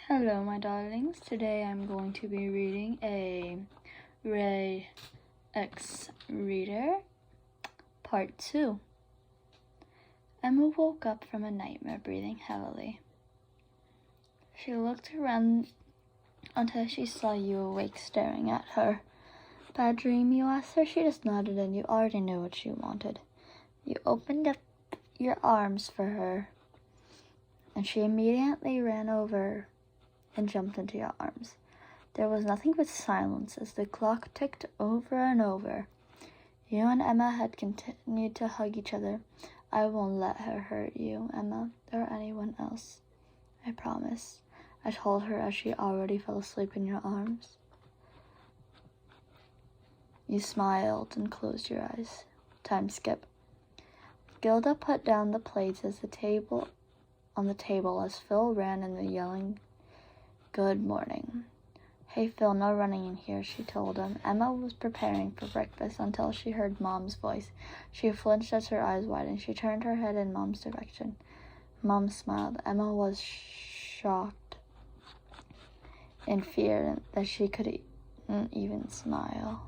Hello, my darlings. Today I'm going to be reading a Ray X Reader, Part 2. Emma woke up from a nightmare, breathing heavily. She looked around until she saw you awake, staring at her. Bad dream, you asked her? She just nodded, and you already knew what she wanted. You opened up your arms for her, and she immediately ran over and jumped into your arms. There was nothing but silence as the clock ticked over and over. You and Emma had continued to hug each other. I won't let her hurt you, Emma, or anyone else. I promise, I told her as she already fell asleep in your arms. You smiled and closed your eyes. Time skip. Gilda put down the plates on the table as Phil ran in the yelling, "Good morning." "Hey Phil, no running in here," she told him. Emma was preparing for breakfast until she heard Mom's voice. She flinched as her eyes widened. She turned her head in Mom's direction. Mom smiled. Emma was shocked and feared that she couldn't even smile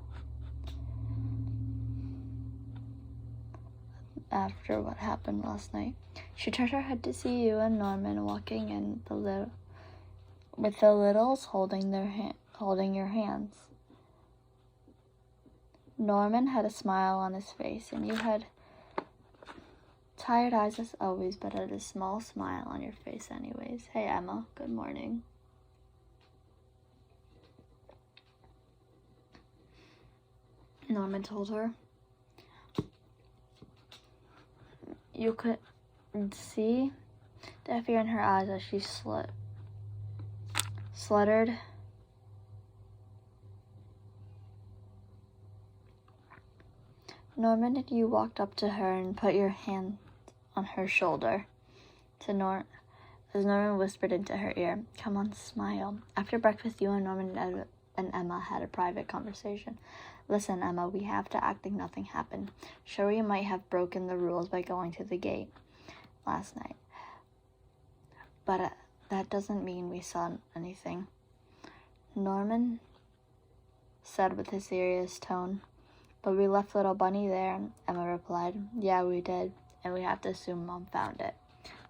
after what happened last night. She turned her head to see you and Norman walking in with the littles holding your hands. Norman had a smile on his face, and you had tired eyes as always, but had a small smile on your face anyways. "Hey Emma, good morning." Norman told her. You could see the fear in her eyes as she sluttered. Norman and you walked up to her and put your hand on her shoulder. As Norman whispered into her ear, "Come on, smile." After breakfast, you and Norman and Emma had a private conversation. "Listen, Emma, we have to act like nothing happened. Sure, we might have broken the rules by going to the gate last night, but that doesn't mean we saw anything," Norman said with a serious tone. "But we left little Bunny there," Emma replied. "Yeah, we did, and we have to assume Mom found it.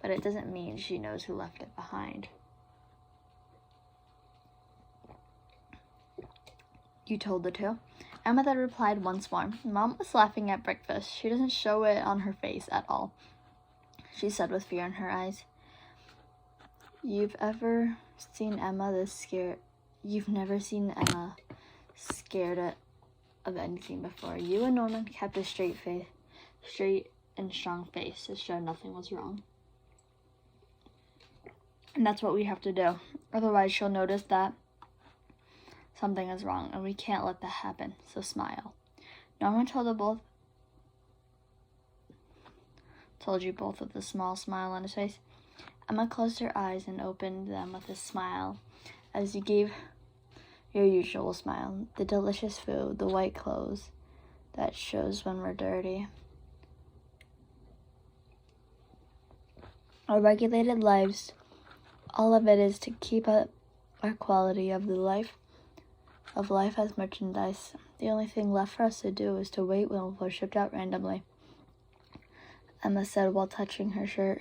But it doesn't mean she knows who left it behind." You told the two. Emma then replied once more. "Mom was laughing at breakfast. She doesn't show it on her face at all," she said with fear in her eyes. You've never seen Emma scared of anything before. You and Norman kept a straight and strong face to show nothing was wrong. And that's what we have to do. Otherwise, she'll notice that something is wrong, and we can't let that happen, so smile. Norman told you both with a small smile on his face. Emma closed her eyes and opened them with a smile as you gave your usual smile. The delicious food, the white clothes that shows when we're dirty. Our regulated lives, all of it is to keep up our quality of life as merchandise. The only thing left for us to do is to wait when we're shipped out randomly," Emma said while touching her shirt.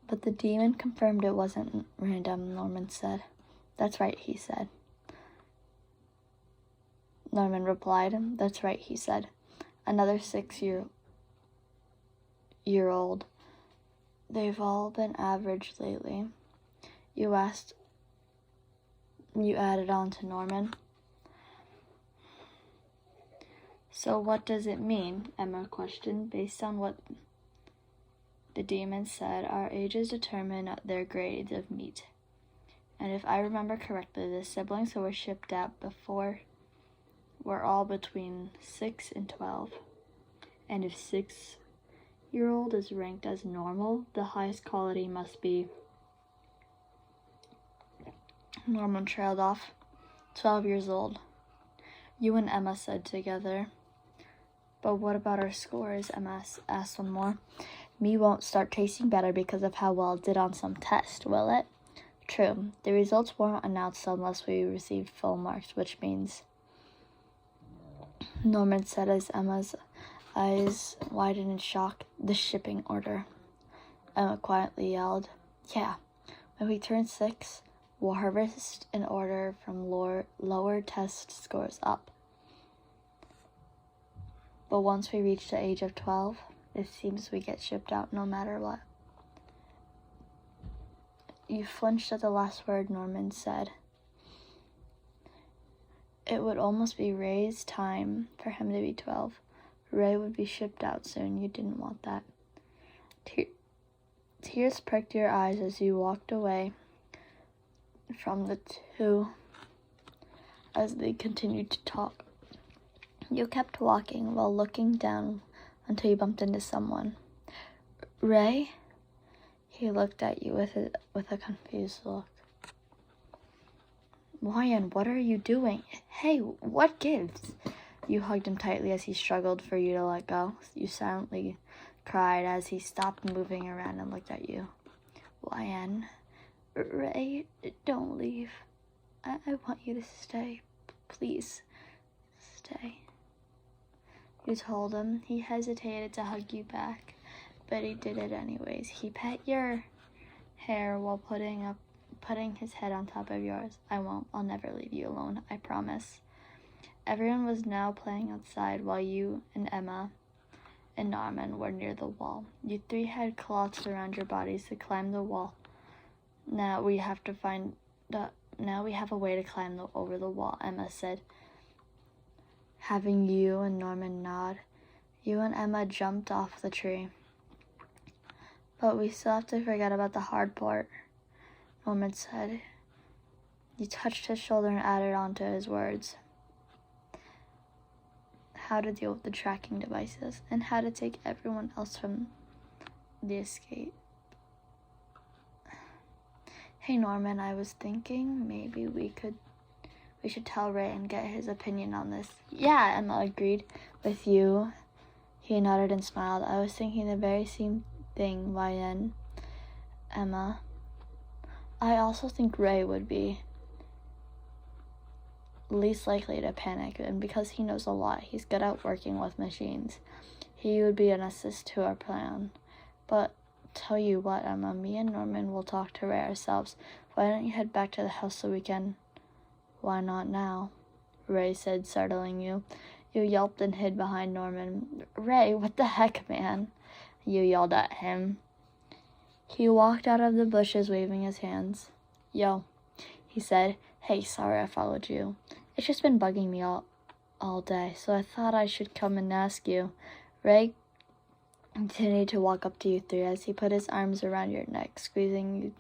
"But the demon confirmed it wasn't random," Norman said. "That's right," he said. Norman replied. "That's right," he said. "Another 6-year-old. They've all been average lately." You added on to Norman. "So what does it mean?" Emma questioned. "Based on what the demon said, our ages determine their grades of meat. And if I remember correctly, the siblings who were shipped out before were all between 6 and 12. And if 6-year-old is ranked as normal, the highest quality must be..." Norman trailed off. 12 years old. You and Emma said together. "But what about our scores?" Emma asked one more. "Me won't start tasting better because of how well it did on some test, will it?" True. The results weren't announced unless we received full marks, which means... Norman said as Emma's eyes widened in shock. The shipping order. Emma quietly yelled, "Yeah, when we turn 6, we'll harvest an order from lower test scores up. But once we reach the age of 12, it seems we get shipped out no matter what." You flinched at the last word Norman said. It would almost be Ray's time for him to be 12. Ray would be shipped out soon. You didn't want that. Tears pricked your eyes as you walked away from the two as they continued to talk. You kept walking while looking down until you bumped into someone. "Ray?" He looked at you with a confused look. "Wyan, what are you doing? Hey, what gives?" You hugged him tightly as he struggled for you to let go. You silently cried as he stopped moving around and looked at you. "Wyan, Ray, don't leave. I want you to stay. Please, stay." You told him. He hesitated to hug you back, but he did it anyways. He pet your hair while putting his head on top of yours. "I won't. I'll never leave you alone. I promise." Everyone was now playing outside while you and Emma and Norman were near the wall. You three had cloths around your bodies to climb the wall. Now we have a way to climb over the wall," Emma said, having you and Norman nod. You and Emma jumped off the tree. "But we still have to forget about the hard part," Norman said. You touched his shoulder and added on to his words. "How to deal with the tracking devices and how to take everyone else from the escape." "Hey Norman, I was thinking maybe we should tell Ray and get his opinion on this." "Yeah," Emma agreed with you. He nodded and smiled. "I was thinking the very same thing, Wyan." Emma, "I also think Ray would be least likely to panic, and because he knows a lot, he's good at working with machines. He would be an assist to our plan. But tell you what, Emma, me and Norman will talk to Ray ourselves. Why don't you head back to the house so we can..." "Why not now?" Ray said, startling you. You yelped and hid behind Norman. "Ray, what the heck, man?" You yelled at him. He walked out of the bushes waving his hands. "Yo," he said. "Hey, sorry I followed you. It's just been bugging me all day, so I thought I should come and ask you." Ray continued to walk up to you three as he put his arms around your neck, squeezing you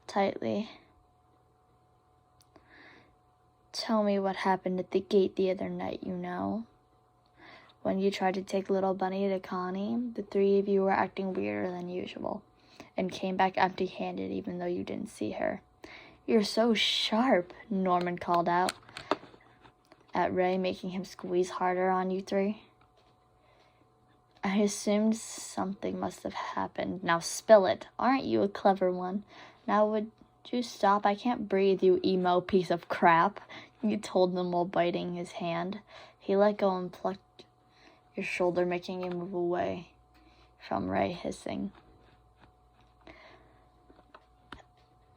tightly. "Tell me what happened at the gate the other night, when you tried to take little Bunny to Connie. The three of you were acting weirder than usual and came back empty-handed even though you didn't see her." "You're so sharp," Norman called out at Ray, making him squeeze harder on you three. "I assumed something must have happened. Now spill it. Aren't you a clever one? Now would you stop? I can't breathe, you emo piece of crap," you told him while biting his hand. He let go and plucked your shoulder, making you move away from Ray, hissing.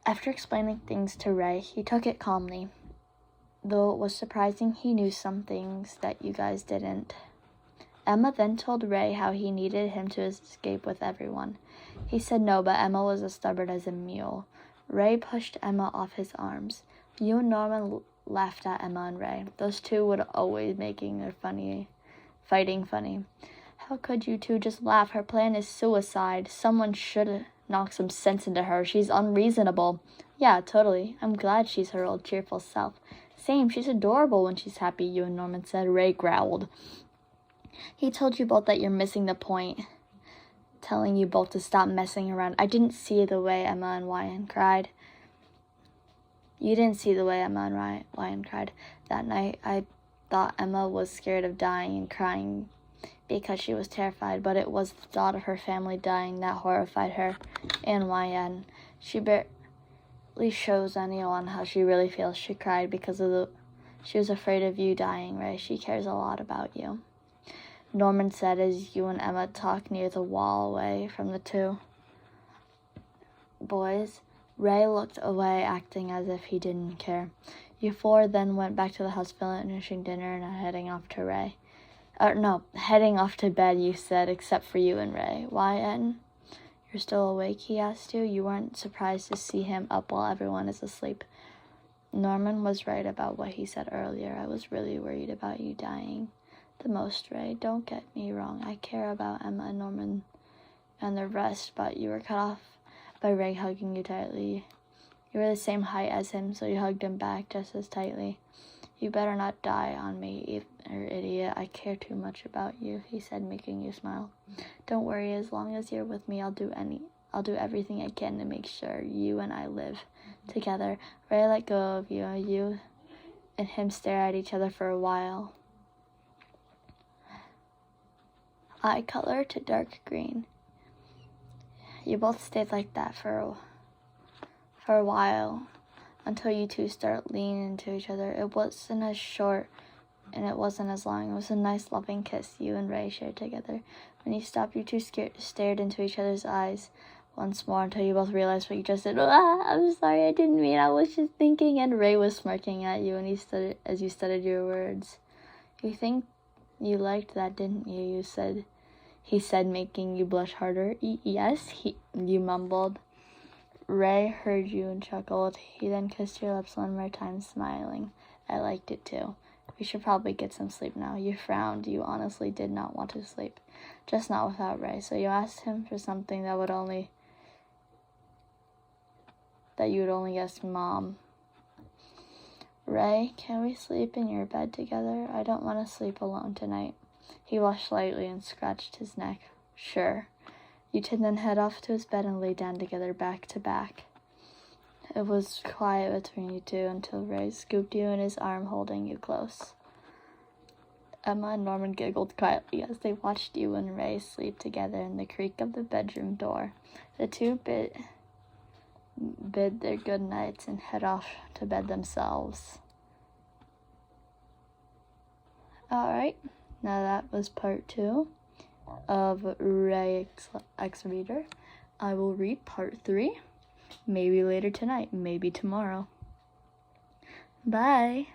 After explaining things to Ray, he took it calmly, though it was surprising he knew some things that you guys didn't. Emma then told Ray how he needed him to escape with everyone. He said no, but Emma was as stubborn as a mule. Ray pushed Emma off his arms. You and Norman laughed at Emma and Ray. Those two would always making their fighting funny. "How could you two just laugh? Her plan is suicide. Someone should knock some sense into her. She's unreasonable." "Yeah, totally. I'm glad she's her old cheerful self." "Same, she's adorable when she's happy," you and Norman said. Ray growled. He told you both that you're missing the point, telling you both to stop messing around. "I didn't see the way Emma and Wyan cried." You didn't see the way Emma and Wyan cried that night. I thought Emma was scared of dying and crying because she was terrified, but it was the thought of her family dying that horrified her and Wyan. She barely really shows anyone how she really feels. She cried because she was afraid of you dying, Ray. She cares a lot about you. Norman said as you and Emma talked near the wall away from the two boys. Ray looked away, acting as if he didn't care. You four then went back to the house, finishing dinner and heading off to heading off to bed, you said, except for you and Ray. Why, Etten? You're still awake, he asked you. You weren't surprised to see him up while everyone is asleep. Norman was right about what he said earlier. I was really worried about you dying the most, Ray. Don't get me wrong. I care about Emma and Norman and the rest, but you were cut off by Ray hugging you tightly. You were the same height as him, so you hugged him back just as tightly. You better not die on me, idiot. I care too much about you, he said, making you smile. Don't worry, as long as you're with me, I'll do everything I can to make sure you and I live together. Ray let go of you. You and him stare at each other for a while. Eye color to dark green. You both stayed like that for a while, until you two start leaning into each other. It wasn't as short and it wasn't as long. It was a nice loving kiss you and Ray shared together. When you stopped, you two stared into each other's eyes once more until you both realized what you just did. I'm sorry, I didn't mean, I was just thinking. And Ray was smirking at you and as you stuttered your words. You think you liked that, didn't you? He said, making you blush harder. Yes, you mumbled. Ray heard you and chuckled. He then kissed your lips one more time, smiling. I liked it too. We should probably get some sleep now. You frowned. You honestly did not want to sleep. Just not without Ray. So you asked him for something that you would only ask Mom. Ray, can we sleep in your bed together? I don't want to sleep alone tonight. He blushed slightly and scratched his neck. Sure. You two then head off to his bed and lay down together back to back. It was quiet between you two until Ray scooped you in his arm, holding you close. Emma and Norman giggled quietly as they watched you and Ray sleep together in the creak of the bedroom door. The two bid their good nights and head off to bed themselves. Alright, now that was part 2 of Ray X Reader. I will read part 3, maybe later tonight, maybe tomorrow. Bye!